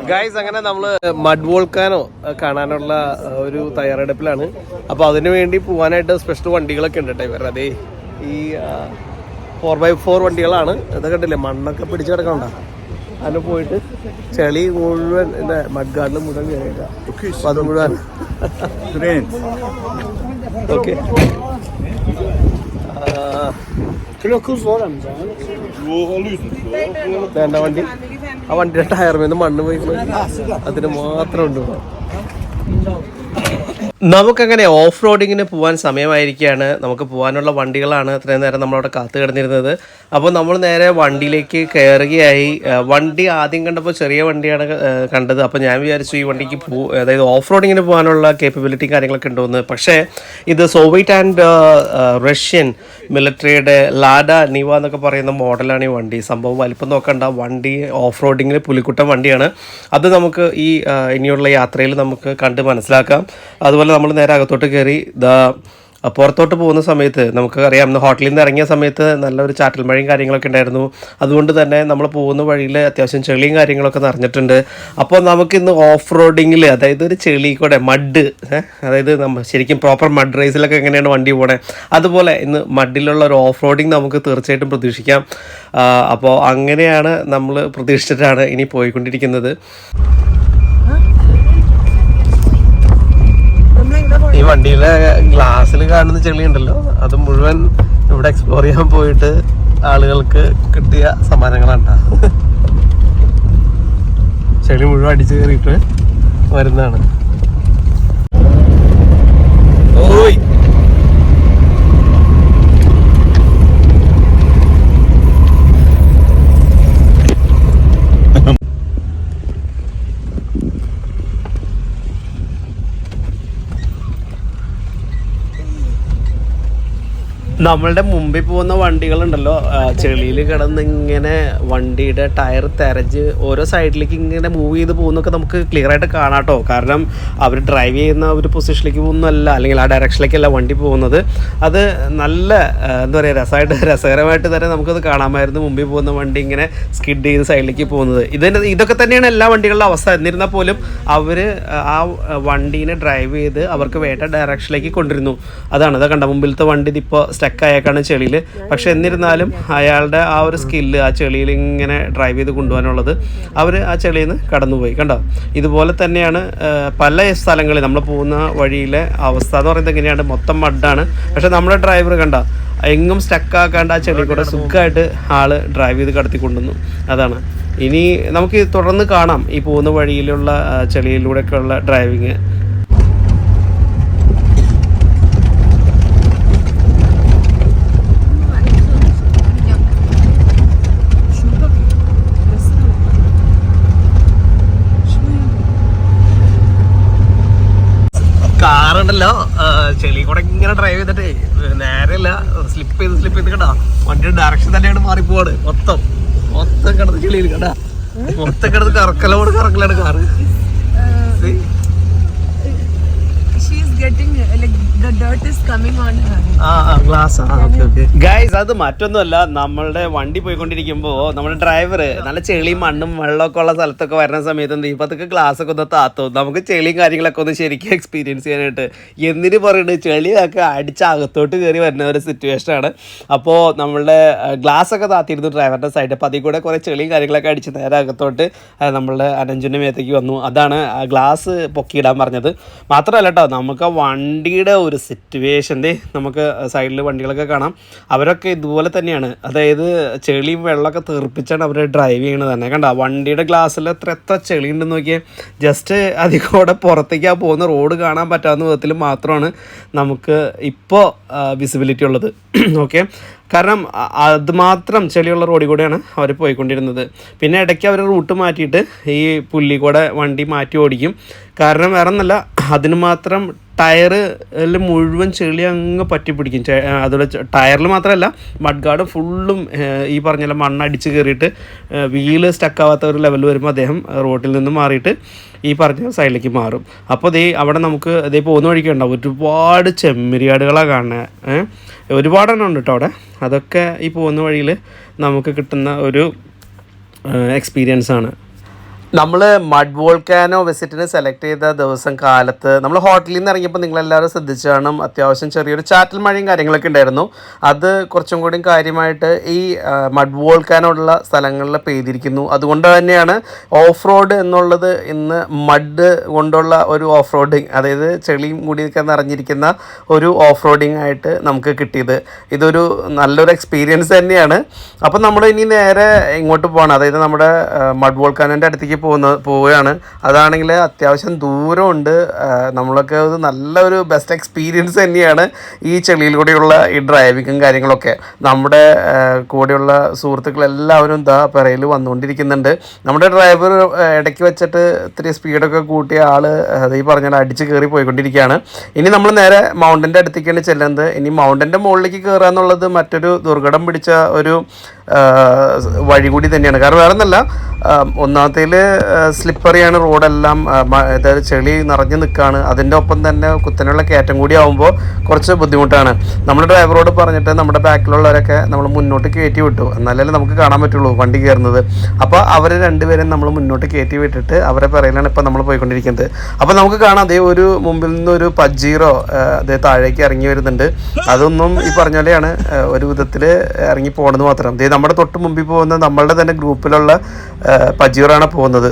Guys, അങ്ങനെ നമ്മള് mud volcano കാണാനുള്ള ഒരു തയ്യാറെടുപ്പിലാണ്. അപ്പൊ അതിനു വേണ്ടി പോകാനായിട്ട് സ്പെഷ്യൽ വണ്ടികളൊക്കെ ഉണ്ട് കേട്ടോ ഇവരുടെ. അതേ ഈ 4x4 വണ്ടികളാണ്. ഇതൊക്കെ ഉണ്ടല്ലേ, മണ്ണൊക്കെ പിടിച്ചു കിടക്കണ്ട. അതിന് പോയിട്ട് ചെളി മുഴുവൻ മഡ് ഗാർഡിൽ മുഴുവൻ കയറിയേക്കാം. അപ്പൊ അത് മുഴുവൻ ഓക്കെ. വേണ്ട വണ്ടി, ആ വണ്ടിയുടെ ടയറിൽ മണ്ണ് പോയി അതിന് മാത്രം ഉണ്ട്. നമുക്കങ്ങനെ ഓഫ് റോഡിങ്ങിന് പോകാൻ സമയമായിരിക്കുകയാണ്. നമുക്ക് പോകാനുള്ള വണ്ടികളാണ് ഇത്രയും നേരം നമ്മളവിടെ കാത്തു കിടന്നിരുന്നത്. അപ്പോൾ നമ്മൾ നേരെ വണ്ടിയിലേക്ക് കയറുകയായി. വണ്ടി ആദ്യം കണ്ടപ്പോൾ ചെറിയ വണ്ടിയാണ് കണ്ടത്. അപ്പോൾ ഞാൻ വിചാരിച്ചു ഈ വണ്ടിക്ക് അതായത് ഓഫ് റോഡിങ്ങിന് പോകാനുള്ള കേപ്പബിലിറ്റി കാര്യങ്ങളൊക്കെ ഉണ്ടോയെന്ന്. പക്ഷേ ഇത് സോവിയറ്റ് ആൻഡ് റഷ്യൻ മിലിറ്ററിയുടെ ലാഡ നിവ എന്നൊക്കെ പറയുന്ന മോഡലാണ് ഈ വണ്ടി. സംഭവം വലിപ്പം നോക്കണ്ട, വണ്ടി ഓഫ് റോഡിങ്ങിന് പുലിക്കുട്ടൻ വണ്ടിയാണ്. അത് നമുക്ക് ഈ ഇനിയുള്ള യാത്രയിൽ നമുക്ക് കണ്ട് മനസ്സിലാക്കാം. അതുപോലെ നമ്മൾ നേരെ അകത്തോട്ട് കയറി പുറത്തോട്ട് പോകുന്ന സമയത്ത് നമുക്ക് അറിയാം, ഹോട്ടലിൽ നിന്ന് ഇറങ്ങിയ സമയത്ത് നല്ലൊരു ചാറ്റൽ മഴയും കാര്യങ്ങളൊക്കെ ഉണ്ടായിരുന്നു. അതുകൊണ്ട് തന്നെ നമ്മൾ പോകുന്ന വഴിയിൽ അത്യാവശ്യം ചെളിയും കാര്യങ്ങളൊക്കെ നിറഞ്ഞിട്ടുണ്ട്. അപ്പോൾ നമുക്കിന്ന് ഓഫ് റോഡിങ്ങിൽ, അതായത് ഒരു ചെളി കൂടെ മഡ്, അതായത് നമ്മൾ ശരിക്കും പ്രോപ്പർ മഡ് റേസിലൊക്കെ എങ്ങനെയാണ് വണ്ടി പോണേ, അതുപോലെ ഇന്ന് മഡിലുള്ള ഒരു ഓഫ് റോഡിങ് നമുക്ക് തീർച്ചയായിട്ടും പ്രതീക്ഷിക്കാം. അപ്പോൾ അങ്ങനെയാണ് നമ്മൾ പ്രതീക്ഷിച്ചിട്ടാണ് ഇനി പോയിക്കൊണ്ടിരിക്കുന്നത്. ഈ വണ്ടിയിലെ ഗ്ലാസ്സിൽ കാണുന്ന ചെളി ഉണ്ടല്ലോ, അത് മുഴുവൻ ഇവിടെ എക്സ്പ്ലോർ ചെയ്യാൻ പോയിട്ട് ആളുകൾക്ക് കിട്ടിയ സമ്മാനങ്ങളാണ്. ചെളി മുഴുവൻ അടിച്ചു കയറിയിട്ട് വരുന്നതാണ്. ഓയ് നമ്മളുടെ മുമ്പിൽ പോകുന്ന വണ്ടികളുണ്ടല്ലോ, ചെളിയിൽ കിടന്ന് ഇങ്ങനെ വണ്ടിയുടെ ടയർ തെരഞ്ഞ് ഓരോ സൈഡിലേക്ക് ഇങ്ങനെ മൂവ് ചെയ്ത് പോകുന്നൊക്കെ നമുക്ക് ക്ലിയർ ആയിട്ട് കാണാം കേട്ടോ. കാരണം അവർ ഡ്രൈവ് ചെയ്യുന്ന ഒരു പൊസിഷനിലേക്ക് പോകുന്നതല്ല, അല്ലെങ്കിൽ ആ ഡയറക്ഷനിലേക്കല്ല വണ്ടി പോകുന്നത്. അത് നല്ല എന്താ പറയുക, രസകരമായിട്ട് തന്നെ നമുക്കത് കാണാമായിരുന്നു. മുമ്പിൽ പോകുന്ന വണ്ടി ഇങ്ങനെ സ്കിഡ് ചെയ്ത് സൈഡിലേക്ക് പോകുന്നത്. ഇതൊക്കെ തന്നെയാണ് എല്ലാ വണ്ടികളുടെ അവസ്ഥ. എന്നിരുന്നാൽ പോലും അവർ ആ വണ്ടീനെ ഡ്രൈവ് ചെയ്ത് അവർക്ക് വേണ്ട ഡയറക്ഷനിലേക്ക് കൊണ്ടിരുന്നു. അതാണ് കണ്ട മുമ്പിലത്തെ വണ്ടി ഇതിപ്പോൾ സ്റ്റക്കായേക്കാണ് ചെളിയിൽ. പക്ഷെ എന്നിരുന്നാലും അയാളുടെ ആ ഒരു സ്കില്ല്, ആ ചെളിയിൽ ഇങ്ങനെ ഡ്രൈവ് ചെയ്ത് കൊണ്ടുപോകാനുള്ളത്, അവർ ആ ചെളിയിൽ നിന്ന് കടന്നുപോയി. കണ്ടോ, ഇതുപോലെ തന്നെയാണ് പല സ്ഥലങ്ങളിൽ നമ്മൾ പോകുന്ന വഴിയിലെ അവസ്ഥ എന്ന് പറയുന്നത്. എങ്ങനെയാണ്, മൊത്തം മഡാണ്. പക്ഷെ നമ്മുടെ ഡ്രൈവർ കണ്ട എങ്ങും സ്റ്റക്കാക്കാണ്ട് ആ ചെളി കൂടെ സുഖമായിട്ട് ആള് ഡ്രൈവ് ചെയ്ത് കടത്തിക്കൊണ്ടുവന്നു. അതാണ് ഇനി നമുക്ക് തുടർന്ന് കാണാം ഈ പോകുന്ന വഴിയിലുള്ള ചെളിയിലൂടെയൊക്കെയുള്ള ഡ്രൈവിങ്. കാറുണ്ടല്ലോ, ചെളി കൂടെ ഇങ്ങനെ ഡ്രൈവ് ചെയ്തിട്ടേ നേരെയല്ല, സ്ലിപ്പ് ചെയ്ത് കണ്ടാ വണ്ടിയുടെ ഡയറക്ഷൻ തന്നെയാണ് മാറിപ്പോവാണ്. മൊത്തം കിടന്ന് ചെളിയിൽ കണ്ടാ, മൊത്തം കിടന്ന് കറക്കലാണ് കാറ്. ഗൈസ്, അത് മറ്റൊന്നുമല്ല, നമ്മളുടെ വണ്ടി പോയിക്കൊണ്ടിരിക്കുമ്പോൾ നമ്മുടെ ഡ്രൈവർ നല്ല ചെളിയും മണ്ണും വെള്ളമൊക്കെ ഉള്ള സ്ഥലത്തൊക്കെ വരുന്ന സമയത്ത് എന്ത് ഇപ്പത്തൊക്കെ ഗ്ലാസ് ഒക്കെ ഒന്ന് താത്തും, നമുക്ക് ചെളിയും കാര്യങ്ങളൊക്കെ ഒന്ന് ശരിക്കും എക്സ്പീരിയൻസ് ചെയ്യാനായിട്ട്. എന്തിനു പറയുന്നത്, ചെളിയൊക്കെ അടിച്ച് അകത്തോട്ട് കയറി വരുന്ന ഒരു സിറ്റുവേഷനാണ്. അപ്പോൾ നമ്മളുടെ ഗ്ലാസ് ഒക്കെ താത്തിയിരുന്നു ഡ്രൈവറിൻ്റെ സൈഡ്. അപ്പോൾ അതിൽ കൂടെ കുറേ ചെളിയും കാര്യങ്ങളൊക്കെ അടിച്ച് നേരെ അകത്തോട്ട് നമ്മളുടെ അനഞ്ജുൻ്റെ മേത്തേക്ക് വന്നു. അതാണ് ഗ്ലാസ് പൊക്കിയിടാൻ പറഞ്ഞത്. മാത്രമല്ല കേട്ടോ, നമുക്ക് വണ്ടിയുടെ ഒരു സിറ്റുവേഷൻ നമുക്ക് സൈഡിൽ വണ്ടികളൊക്കെ കാണാം. അവരൊക്കെ ഇതുപോലെ തന്നെയാണ്, അതായത് ചെളിയും വെള്ളമൊക്കെ തെറിപ്പിച്ചാണ് അവർ ഡ്രൈവ് ചെയ്യണത് തന്നെ. കണ്ട വണ്ടിയുടെ ഗ്ലാസ്സിൽ എത്ര ചെളി ഉണ്ടെന്ന് നോക്കിയാൽ, ജസ്റ്റ് അതിൽ കൂടെ പുറത്തേക്ക് ആ പോകുന്ന റോഡ് കാണാൻ പറ്റാവുന്ന വിധത്തിൽ മാത്രമാണ് നമുക്ക് ഇപ്പോൾ വിസിബിലിറ്റി ഉള്ളത്. ഓക്കെ, കാരണം അതുമാത്രം ചെളിയുള്ള റോഡിൽ കൂടെയാണ് അവർ പോയിക്കൊണ്ടിരുന്നത്. പിന്നെ ഇടയ്ക്ക് അവർ റൂട്ട് മാറ്റിയിട്ട് ഈ പുല്ലി കൂടെ വണ്ടി മാറ്റി ഓടിക്കും. കാരണം വേറെ ഒന്നല്ല, അതിന് മാത്രം ടയറിൽ മുഴുവൻ ചെളി അങ്ങ് പറ്റി പിടിക്കും. അതുപോലെ ടയറിൽ മാത്രമല്ല, മഡ് ഗാർഡ് ഫുള്ളും ഈ പറഞ്ഞ മണ്ണടിച്ച് കയറിയിട്ട് വീല് സ്റ്റക്കാവാത്ത ഒരു ലെവൽ വരുമ്പോൾ അദ്ദേഹം റോഡിൽ നിന്ന് മാറിയിട്ട് ഈ പറഞ്ഞ സൈഡിലേക്ക് മാറും. അപ്പോൾ അവിടെ നമുക്ക് പോകുന്ന വഴിക്ക് ഉണ്ടാവും ഒരുപാട് ചെമ്മരിയാടുകളാണ് കാണുന്നത്. ഒരുപാടെണ്ണം ഉണ്ട് കേട്ടോ അവിടെ. അതൊക്കെ ഈ പോകുന്ന വഴിയിൽ നമുക്ക് കിട്ടുന്ന ഒരു എക്സ്പീരിയൻസാണ്. നമ്മൾ മഡ് വോൾക്കാനോ വിസിറ്റിന് സെലക്ട് ചെയ്ത ദിവസം കാലത്ത് നമ്മൾ ഹോട്ടലിൽ നിന്ന് ഇറങ്ങിയപ്പോൾ നിങ്ങളെല്ലാവരും ശ്രദ്ധിച്ചു കാണും, അത്യാവശ്യം ചെറിയൊരു ചാറ്റൽ മഴയും കാര്യങ്ങളൊക്കെ ഉണ്ടായിരുന്നു. അത് കുറച്ചും കൂടി കാര്യമായിട്ട് ഈ മഡ് വോൾക്കാനോ ഉള്ള സ്ഥലങ്ങളിൽ പെയ്തിരിക്കുന്നു. അതുകൊണ്ട് തന്നെയാണ് ഓഫ് റോഡ് എന്നുള്ളത് ഇന്ന് മഡ് കൊണ്ടുള്ള ഒരു ഓഫ് റോഡിങ്, അതായത് ചെളിയും കൂടിയൊക്കെ നിറഞ്ഞിരിക്കുന്ന ഒരു ഓഫ് റോഡിങ് ആയിട്ട് നമുക്ക് കിട്ടിയത്. ഇതൊരു നല്ലൊരു എക്സ്പീരിയൻസ് തന്നെയാണ്. അപ്പം നമ്മൾ ഇനി നേരെ ഇങ്ങോട്ട് പോകണം, അതായത് നമ്മുടെ മഡ് വോൾക്കാനോൻ്റെ അടുത്തേക്ക് പോവുകയാണ്. അതാണെങ്കിൽ അത്യാവശ്യം ദൂരമുണ്ട്. നമ്മളൊക്കെ നല്ലൊരു ബെസ്റ്റ് എക്സ്പീരിയൻസ് തന്നെയാണ് ഈ ചെളിയിൽ കൂടെയുള്ള ഈ ഡ്രൈവിങ്ങും കാര്യങ്ങളൊക്കെ. നമ്മുടെ കൂടെയുള്ള സുഹൃത്തുക്കളെല്ലാവരും പിറയിൽ വന്നുകൊണ്ടിരിക്കുന്നുണ്ട്. നമ്മുടെ ഡ്രൈവർ ഇടയ്ക്ക് വെച്ചിട്ട് ഇത്തിരി സ്പീഡൊക്കെ കൂട്ടിയ ആൾ അത് ഈ പറഞ്ഞാൽ അടിച്ച് കയറി പോയിക്കൊണ്ടിരിക്കുകയാണ്. ഇനി നമ്മൾ നേരെ മൗണ്ടൻ്റെ അടുത്തേക്കാണ് ചെല്ലുന്നത്. ഇനി മൗണ്ടൻ്റെ മുകളിലേക്ക് കയറുക എന്നുള്ളത് മറ്റൊരു ദുർഘടം പിടിച്ച ഒരു വഴി കൂടി തന്നെയാണ്. കാരണം വേറെ ഒന്നല്ല, ഒന്നാമത്തേൽ സ്ലിപ്പറിയാണ് റോഡെല്ലാം, അതായത് ചെളി നിറഞ്ഞു നിൽക്കുകയാണ്. അതിൻ്റെ ഒപ്പം തന്നെ കുത്തനെയുള്ള കയറ്റം കൂടി ആകുമ്പോൾ കുറച്ച് ബുദ്ധിമുട്ടാണ്. നമ്മൾ ഡ്രൈവറോട് പറഞ്ഞിട്ട് നമ്മുടെ ബാക്കിലുള്ളവരൊക്കെ നമ്മൾ മുന്നോട്ട് കയറ്റി വിട്ടു, എന്നാലേ നമുക്ക് കാണാൻ പറ്റുള്ളൂ വണ്ടി കയറുന്നത്. അപ്പോൾ അവർ രണ്ടുപേരും നമ്മൾ മുന്നോട്ട് കയറ്റി വിട്ടിട്ട് അവരെ പറയലാണ് ഇപ്പോൾ നമ്മൾ പോയിക്കൊണ്ടിരിക്കുന്നത്. അപ്പോൾ നമുക്ക് കാണാം അതേ ഒരു മുമ്പിൽ നിന്നൊരു പജീറോ അതേ താഴേക്ക് ഇറങ്ങി വരുന്നുണ്ട്. അതൊന്നും ഈ പറഞ്ഞ പോലെയാണ്, ഒരു വിധത്തിൽ ഇറങ്ങി പോകണമെന്ന് മാത്രം. അതേ നമ്മുടെ തൊട്ട് മുമ്പിൽ പോകുന്ന നമ്മളുടെ തന്നെ ഗ്രൂപ്പിലുള്ള പജീറോയാണ് പോകുന്നത്.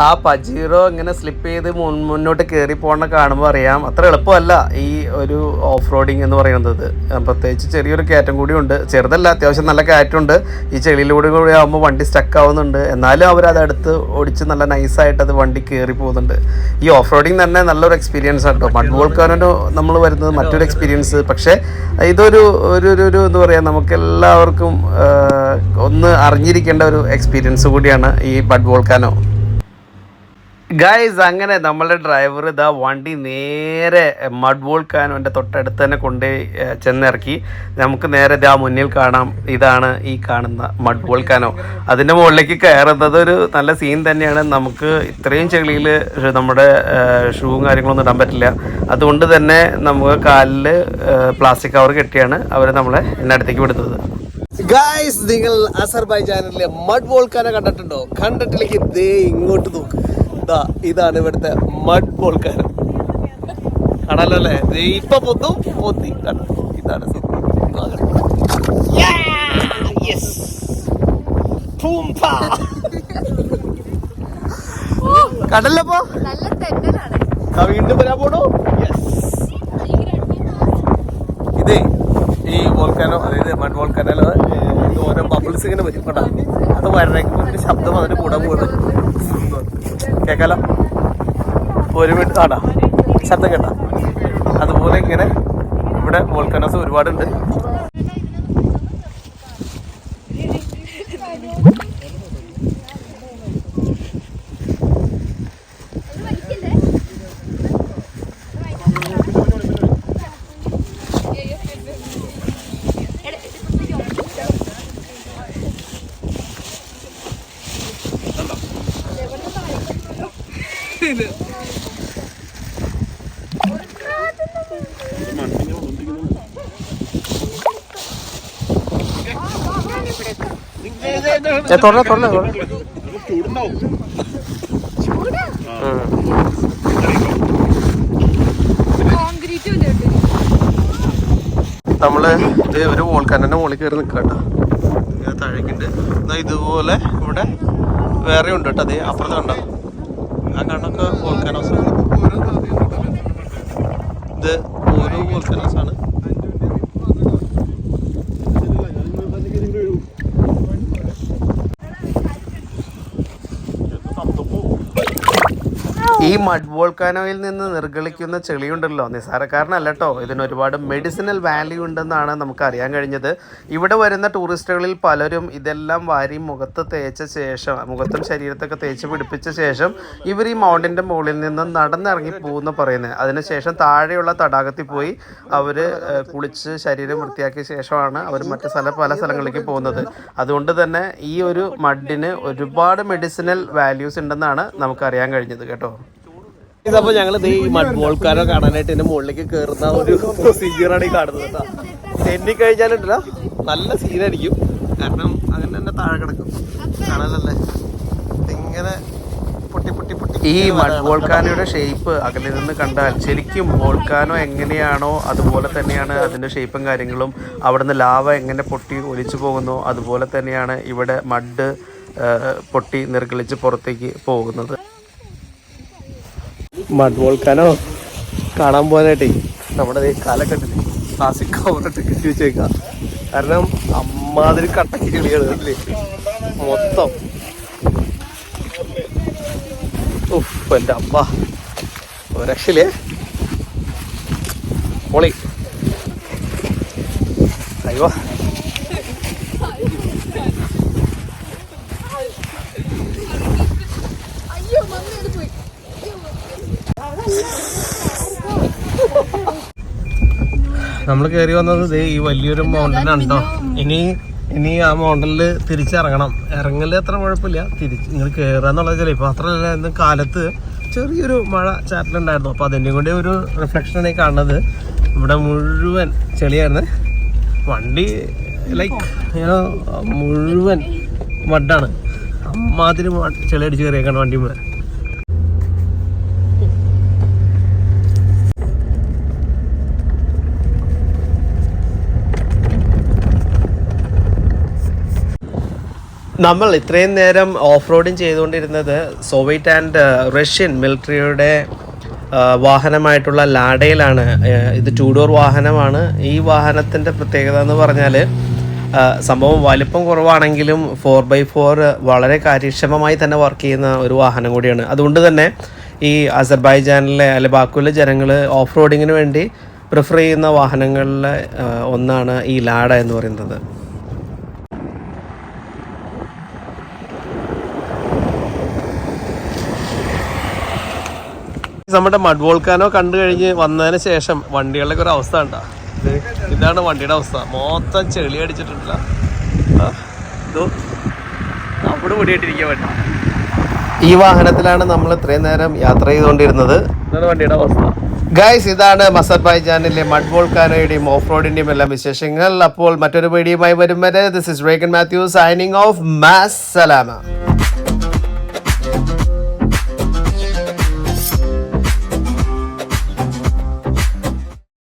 ആ പജീറോ ഇങ്ങനെ സ്ലിപ്പ് ചെയ്ത് മുന്നോട്ട് കയറി പോകണ കാണുമ്പോൾ അറിയാം അത്ര എളുപ്പമല്ല ഈ ഒരു ഓഫ് റോഡിങ് എന്ന് പറയുന്നത്. പ്രത്യേകിച്ച് ചെറിയൊരു കയറ്റം കൂടിയുണ്ട്, ചെറുതല്ല, അത്യാവശ്യം നല്ല കയറ്റമുണ്ട്. ഈ ചെളിയിലൂടെ കൂടി ആകുമ്പോൾ വണ്ടി സ്റ്റക്ക് ആവുന്നുണ്ട്. എന്നാലും അവരതെടുത്ത് ഓടിച്ച് നല്ല നൈസായിട്ട് അത് വണ്ടി കയറി പോകുന്നുണ്ട്. ഈ ഓഫ് റോഡിങ് തന്നെ നല്ലൊരു എക്സ്പീരിയൻസ് ആണ് കേട്ടോ. മഡ് വോൾക്കാനോ നമ്മൾ വരുന്നത് മറ്റൊരു എക്സ്പീരിയൻസ്. പക്ഷേ ഇതൊരു ഒരു ഒരു എന്താ പറയുക, നമുക്കെല്ലാവർക്കും ഒന്ന് അറിഞ്ഞിരിക്കേണ്ട ഒരു എക്സ്പീരിയൻസ് കൂടിയാണ് ഈ മഡ് വോൾക്കാനോ. ഗൈസ്, അങ്ങനെ നമ്മളുടെ ഡ്രൈവർ ഇതാ വണ്ടി നേരെ മഡ് വോൾക്കാനോൻ്റെ തൊട്ടടുത്ത് തന്നെ കൊണ്ടുപോയി ചെന്നിറക്കി. നമുക്ക് നേരെ ഇതാ മുന്നിൽ കാണാം, ഇതാണ് ഈ കാണുന്ന മഡ് വോൾക്കാനോ. അതിൻ്റെ മുകളിലേക്ക് കയറുന്നത് ഒരു നല്ല സീൻ തന്നെയാണ്. നമുക്ക് ഇത്രയും ചെളിയിൽ നമ്മുടെ ഷൂവും കാര്യങ്ങളൊന്നും ഇടാൻ പറ്റില്ല. അതുകൊണ്ട് തന്നെ നമുക്ക് കാലിൽ പ്ലാസ്റ്റിക് കവർ കെട്ടിയാണ് അവർ നമ്മളെ അടുത്തേക്ക് വിടുന്നത്. ഗൈസ്, നിങ്ങൾ അസർബൈജാനിലെ മഡ് വോൾക്കാനോ കണ്ടിട്ടുണ്ടോ? കണ്ടിട്ടില്ലെങ്കിൽ ദേ ഇങ്ങോട്ട് നോക്ക്. ഇതാണ് ഇവിടുത്തെ മഡ് വോൾക്കാനോ. കാണാലോ അല്ലേ? ഇപ്പൊ പൊത്തി കണ്ടോ? ഇതാണ് കടല്ലപ്പോ വീണ്ടും വരാൻ പോണോ? ഇതേ ഈ വോൾക്കാനോ, അതായത് മഡ് വോൾക്കാനോ ഓരോ ബബിൾസ് ഇങ്ങനെ വരും കേട്ടോ. അത് വരണമെങ്കിൽ ഒരു ശബ്ദം അതിന് കൂടെ പോകുന്നത് കേൾക്കാലോ. ഒരു മിനിറ്റ് ആടാ ശബ്ദം കേട്ടാ. അതുപോലെ ഇങ്ങനെ ഇവിടെ വോൾക്കാനോസ് ഒരുപാടുണ്ട്. നമ്മള് ഇത് ഒരു വോൾക്കാനോന്റെ മുകളിൽ കയറി നിൽക്കട്ടോ. ഇങ്ങനെ താഴേക്കുണ്ട്. എന്നാൽ ഇതുപോലെ ഇവിടെ വേറെ ഉണ്ട് കേട്ടോ. അതേ അപ്പുറത്ത് കണ്ടോ? ആ കണ്ണൊക്കെ വോൾക്കാനോസ്. ഇത് ഓരോ വോൾക്കാനോസ് ആണ്. ഈ മഡ് വോൾക്കാനോയിൽ നിന്ന് നിർഗളിക്കുന്ന ചെളിയുണ്ടല്ലോ, നിസ്സാരക്കാരനല്ല കേട്ടോ. ഇതിന് ഒരുപാട് മെഡിസിനൽ വാല്യൂ ഉണ്ടെന്നാണ് നമുക്ക് അറിയാൻ കഴിഞ്ഞത്. ഇവിടെ വരുന്ന ടൂറിസ്റ്റുകളിൽ പലരും ഇതെല്ലാം വാരി മുഖത്ത് തേച്ച ശേഷം, മുഖത്തും ശരീരത്തൊക്കെ തേച്ച് പിടിപ്പിച്ച ശേഷം ഇവർ ഈ മൗണ്ടിൻ്റെ മുകളിൽ നിന്ന് നടന്നിറങ്ങി പോകുമെന്ന് പറയുന്നത്. അതിനുശേഷം താഴെയുള്ള തടാകത്തിൽ പോയി അവർ കുളിച്ച് ശരീരം വൃത്തിയാക്കിയ ശേഷമാണ് അവർ പല സ്ഥലങ്ങളിലേക്ക് പോകുന്നത്. അതുകൊണ്ട് തന്നെ ഈ ഒരു മഡിന് ഒരുപാട് മെഡിസിനൽ വാല്യൂസ് ഉണ്ടെന്നാണ് നമുക്കറിയാൻ കഴിഞ്ഞത് കേട്ടോ. അപ്പോൾ ഞങ്ങൾ ഈ മഡ് വോൾക്കാനോ കാണാനായിട്ട് ഇതിൻ്റെ മുകളിലേക്ക് കയറുന്ന ഒരു പ്രൊസീജിയറാണ് ഈ കാണുന്നത് കേട്ടോ. എണ്ണിക്കഴിഞ്ഞാലുണ്ടല്ലോ നല്ല സീനായിരിക്കും. കാരണം അങ്ങനെ തന്നെ താഴെ കിടക്കും. കാണാനല്ലേ ഇങ്ങനെ ഈ മഡ് വോൾക്കാനോയുടെ ഷേപ്പ് അകലെ നിന്ന് കണ്ടാൽ ശരിക്കും വോൾക്കാനോ എങ്ങനെയാണോ അതുപോലെ തന്നെയാണ് അതിൻ്റെ ഷേപ്പും കാര്യങ്ങളും. അവിടുന്ന് ലാവ എങ്ങനെ പൊട്ടി ഒലിച്ചു പോകുന്നു അതുപോലെ തന്നെയാണ് ഇവിടെ മഡ് പൊട്ടി നിർഗളിച്ച് പുറത്തേക്ക് പോകുന്നത്. മഡ് വോൾക്കാനോ കാണാൻ പോകാനായിട്ടേ നമ്മുടെ കാലഘട്ടത്തിൽ പ്ലാസ്റ്റിക് കവറിട്ട് കെട്ടി വെച്ചേക്കാം. കാരണം അമ്മാതിരി കട്ടക്ക് കിളികൾ അല്ലേ മൊത്തം. എൻ്റെ അപ്പ ഒരക്ഷലേ പൊളി. അയ്യോ നമ്മൾ കയറി വന്നത് ഈ വലിയൊരു മൗണ്ടൻ ആണ് കേട്ടോ. ഇനി ആ മൗണ്ടനിൽ തിരിച്ചിറങ്ങണം. ഇറങ്ങല് അത്ര കുഴപ്പമില്ല, തിരിച്ച് നിങ്ങൾ കയറുക എന്നുള്ളത് ചില ഇപ്പോൾ അത്രയല്ല. ഇന്ന് കാലത്ത് ചെറിയൊരു മഴ ചാറ്റലുണ്ടായിരുന്നു. അപ്പോൾ അതിൻ്റെ കൂടെ ഒരു റിഫ്ലക്ഷനാണ് ഈ കാണുന്നത്. ഇവിടെ മുഴുവൻ ചെളിയായിരുന്നു. വണ്ടി ലൈക്ക് മുഴുവൻ മഡാണ്. അമ്മാതിരി ചെളി അടിച്ച് കയറിയേക്കാണ് വണ്ടി മുഴുവൻ. നമ്മൾ ഇത്രയും നേരം ഓഫ് റോഡിങ് ചെയ്തുകൊണ്ടിരുന്നത് സോവിയറ്റ് ആൻഡ് റഷ്യൻ മിലിറ്ററിയുടെ വാഹനമായിട്ടുള്ള ലാഡയിലാണ്. ഇത് 2 ഡോർ വാഹനമാണ്. ഈ വാഹനത്തിൻ്റെ പ്രത്യേകത എന്ന് പറഞ്ഞാൽ സംഭവം വലിപ്പം കുറവാണെങ്കിലും 4x4 വളരെ കാര്യക്ഷമമായി തന്നെ വർക്ക് ചെയ്യുന്ന ഒരു വാഹനം കൂടിയാണ്. അതുകൊണ്ട് തന്നെ ഈ അസർബൈജാനിലെ അല്ലെ ബാക്കുവിലെ ജനങ്ങൾ ഓഫ് റോഡിങ്ങിന് വേണ്ടി പ്രിഫർ ചെയ്യുന്ന വാഹനങ്ങളിലെ ഒന്നാണ് ഈ ലാഡ എന്ന് പറയുന്നത്. നമ്മുടെ മഡ് വോൾക്കാനോ കണ്ടു കഴിഞ്ഞ് വന്നതിന് ശേഷം വണ്ടികളുടെ ഒരു അവസ്ഥ ഉണ്ടാ. ഇതാണ് വണ്ടിയുടെ അവസ്ഥ. മൊത്തം ചെളി അടിച്ചിട്ടില്ല. അവിടെ പൊടിയായിട്ടിരിക്കാൻ പറ്റും. ഈ വാഹനത്തിലാണ് നമ്മൾ ഇത്രയും നേരം യാത്ര ചെയ്തുകൊണ്ടിരുന്നത്. ഇതാണ് വണ്ടിയുടെ അവസ്ഥ. ഗൈസ്, ഇതാണ് അസർബൈജാനിലെ മഡ് വോൾക്കാനോയുടെയും ഓഫ് റോഡിന്റെയും എല്ലാം വിശേഷങ്ങൾ. അപ്പോൾ മറ്റൊരു വീഡിയോയുമായി വരും വരെ this is Regan Mathew signing off. മാസ്സലാമ.